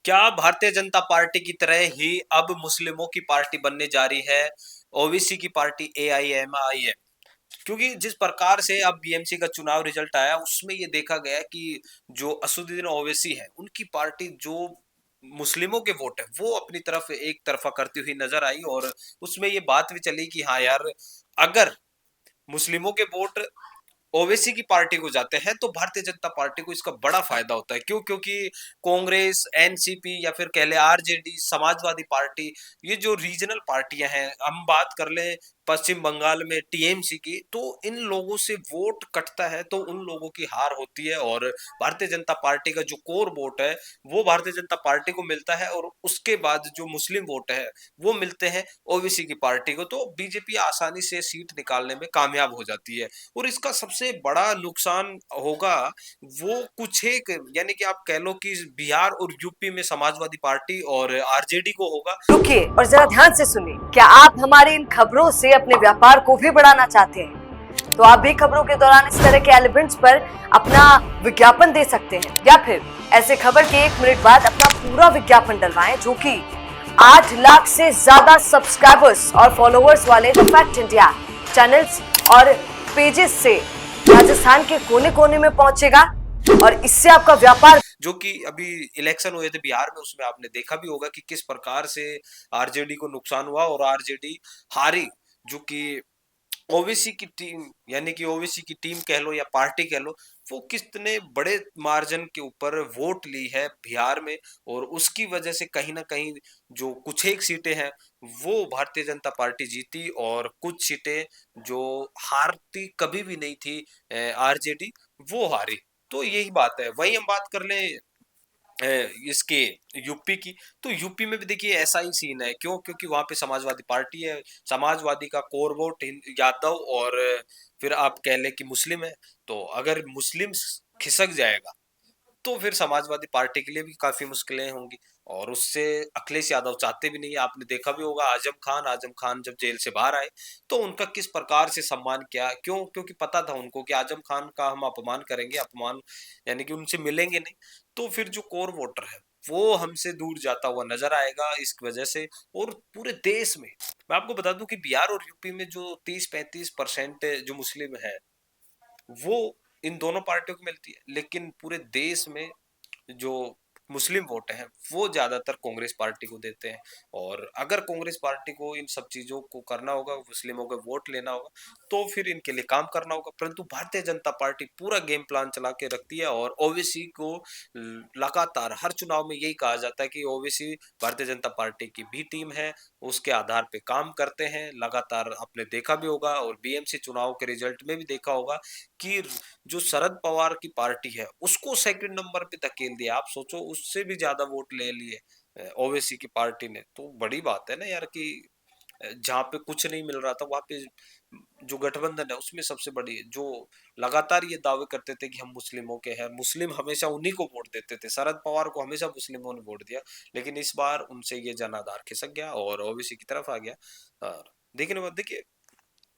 क्या भारतीय जनता पार्टी की तरह ही अब मुस्लिमों की पार्टी बनने जा रही है ओबीसी की पार्टी एआईएमआईएम? क्योंकि जिस प्रकार से अब बीएमसी का चुनाव रिजल्ट आया उसमें ये देखा गया कि जो असदुद्दीन ओवैसी है उनकी पार्टी जो मुस्लिमों के वोट है वो अपनी तरफ एक तरफा करती हुई नजर आई और उसमें ये बात भी चली कि हाँ यार, अगर मुस्लिमों के वोट ओवैसी की पार्टी को जाते हैं तो भारतीय जनता पार्टी को इसका बड़ा फायदा होता है। क्यों? क्योंकि कांग्रेस, एनसीपी या फिर कह ले आरजेडी, समाजवादी पार्टी, ये जो रीजनल पार्टियां हैं, हम बात कर लें पश्चिम बंगाल में टीएमसी की, तो इन लोगों से वोट कटता है तो उन लोगों की हार होती है और भारतीय जनता पार्टी का जो कोर वोट है वो भारतीय जनता पार्टी को मिलता है और उसके बाद जो मुस्लिम वोट है वो मिलते हैं ओबीसी की पार्टी को। तो बीजेपी आसानी से सीट निकालने में कामयाब हो जाती है और इसका सबसे बड़ा नुकसान होगा वो कुछ एक, यानी कि आप कह लो कि बिहार और यूपी में समाजवादी पार्टी और आरजेडी को होगा। रुकिए और जरा ध्यान से सुनिए। क्या आप हमारी इन खबरों से अपने व्यापार को भी बढ़ाना चाहते हैं? तो आप भी खबरों के दौरान इस तरह के एलिमेंट्स पर अपना विज्ञापन दे सकते हैं या फिर ऐसे खबर के 1 मिनट बाद अपना पूरा विज्ञापन डलवाएं, जो कि 8 लाख से ज्यादा सब्सक्राइबर्स और फॉलोअर्स वाले द फैक्ट इंडिया चैनल्स और पेजेस से राजस्थान के कोने कोने में पहुंचेगा और इससे आपका व्यापार, जो कि अभी इलेक्शन हुए थे बिहार में, उसमें आपने देखा भी होगा कि किस प्रकार से आरजेडी को नुकसान हुआ और आरजेडी हारी। जो कि ओबीसी की टीम, यानी कि ओबीसी की टीम कह लो या पार्टी कह लो, वो कितने बड़े मार्जिन के ऊपर वोट ली है बिहार में और उसकी वजह से कहीं ना कहीं जो कुछ एक सीटें हैं वो भारतीय जनता पार्टी जीती और कुछ सीटें जो हारती कभी भी नहीं थी आरजेडी, वो हारी। तो यही बात है। वही हम बात कर लें इसके यूपी की, तो यूपी में भी देखिए ऐसा ही सीन है। क्यों? क्योंकि वहां पे समाजवादी पार्टी है, समाजवादी का कोर वोट यादव और फिर आप कह लें कि मुस्लिम है। तो अगर मुस्लिम खिसक जाएगा तो फिर समाजवादी पार्टी के लिए भी काफी मुश्किलें होंगी और उससे अखिलेश यादव चाहते भी नहीं है। आपने देखा भी होगा आजम खान जब जेल से बाहर आए तो उनका किस प्रकार से सम्मान किया। क्यों? क्योंकि पता था उनको कि आजम खान का हम अपमान करेंगे, अपमान यानी कि उनसे मिलेंगे नहीं, तो फिर जो कोर वोटर है वो हमसे दूर जाता हुआ नजर आएगा इस वजह से। और पूरे देश में मैं आपको बता दूं कि बिहार और यूपी में जो 30-35% जो मुस्लिम है वो इन दोनों पार्टियों को मिलती है, लेकिन पूरे देश में जो मुस्लिम वोट हैं वो ज्यादातर कांग्रेस पार्टी को देते हैं। और अगर कांग्रेस पार्टी को इन सब चीजों को करना होगा, मुस्लिमों के वोट लेना होगा, तो फिर इनके लिए काम करना होगा। परंतु भारतीय जनता पार्टी पूरा गेम प्लान चला के रखती है और ओबीसी को लगातार हर चुनाव में यही कहा जाता है कि ओबीसी भारतीय जनता पार्टी की भी टीम है, उसके आधार पे काम करते हैं लगातार। आपने देखा भी होगा और बीएमसी चुनाव के रिजल्ट में भी देखा होगा कि जो शरद पवार की पार्टी है उसको सेकंड नंबर पे धकेल दिया। आप सोचो, उससे भी ज्यादा वोट ले लिए ओवैसी की पार्टी ने। तो बड़ी बात है ना यार कि जहाँ पे कुछ नहीं मिल रहा था वहां पे जो गठबंधन है उसमें सबसे बड़ी जो लगातार ये दावे करते थे कि हम मुस्लिमों के हैं, मुस्लिम हमेशा उन्हीं को वोट देते थे, शरद पवार को हमेशा मुस्लिमों ने वोट दिया, लेकिन इस बार उनसे ये जनाधार खिसक गया और ओबीसी की तरफ आ गया। देखने बाद देखिए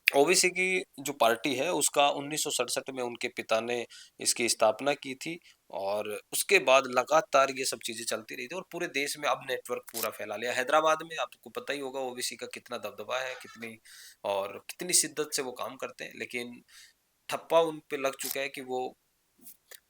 ओबीसी की जो पार्टी है उसका 1967 में उनके पिता ने इसकी स्थापना की थी और उसके बाद लगातार ये सब चीजें चलती रही थी और पूरे देश में अब नेटवर्क पूरा फैला लिया। हैदराबाद में आपको पता ही होगा ओबीसी का कितना दबदबा है, कितनी और कितनी शिद्दत से वो काम करते हैं, लेकिन ठप्पा उन पे लग चुका है कि वो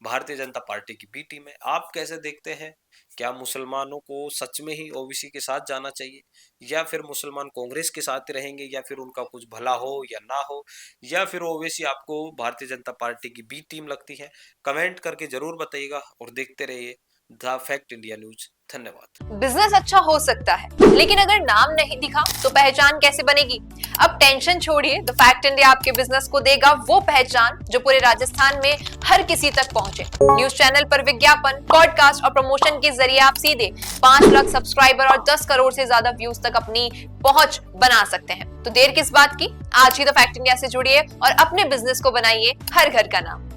भारतीय जनता पार्टी की बी टीम है। आप कैसे देखते हैं? क्या मुसलमानों को सच में ही ओबीसी के साथ जाना चाहिए या फिर मुसलमान कांग्रेस के साथ रहेंगे या फिर उनका कुछ भला हो या ना हो, या फिर ओबीसी आपको भारतीय जनता पार्टी की बी टीम लगती है? कमेंट करके जरूर बताइएगा और देखते रहिए द फैक्ट इंडिया न्यूज। धन्यवाद। बिजनेस अच्छा हो सकता है, लेकिन अगर नाम नहीं दिखा तो पहचान कैसे बनेगी? अब टेंशन छोड़िए, द फैक्ट इंडिया आपके बिजनेस को देगा वो पहचान जो पूरे राजस्थान में हर किसी तक पहुंचे। न्यूज चैनल पर विज्ञापन, पॉडकास्ट और प्रमोशन के जरिए आप सीधे 5 लाख सब्सक्राइबर और 10 करोड़ से ज्यादा व्यूज तक अपनी पहुंच बना सकते हैं। तो देर किस बात की, आज ही द फैक्ट इंडिया से जुड़िए और अपने बिजनेस को बनाइए हर घर का नाम।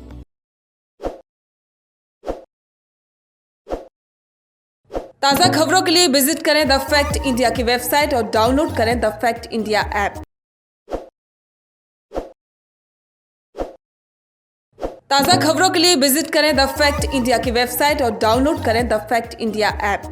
ताज़ा खबरों के लिए विजिट करें द फैक्ट इंडिया की वेबसाइट और डाउनलोड करें द फैक्ट इंडिया ऐप। ताज़ा खबरों के लिए विजिट करें द फैक्ट इंडिया की वेबसाइट और डाउनलोड करें द फैक्ट इंडिया ऐप।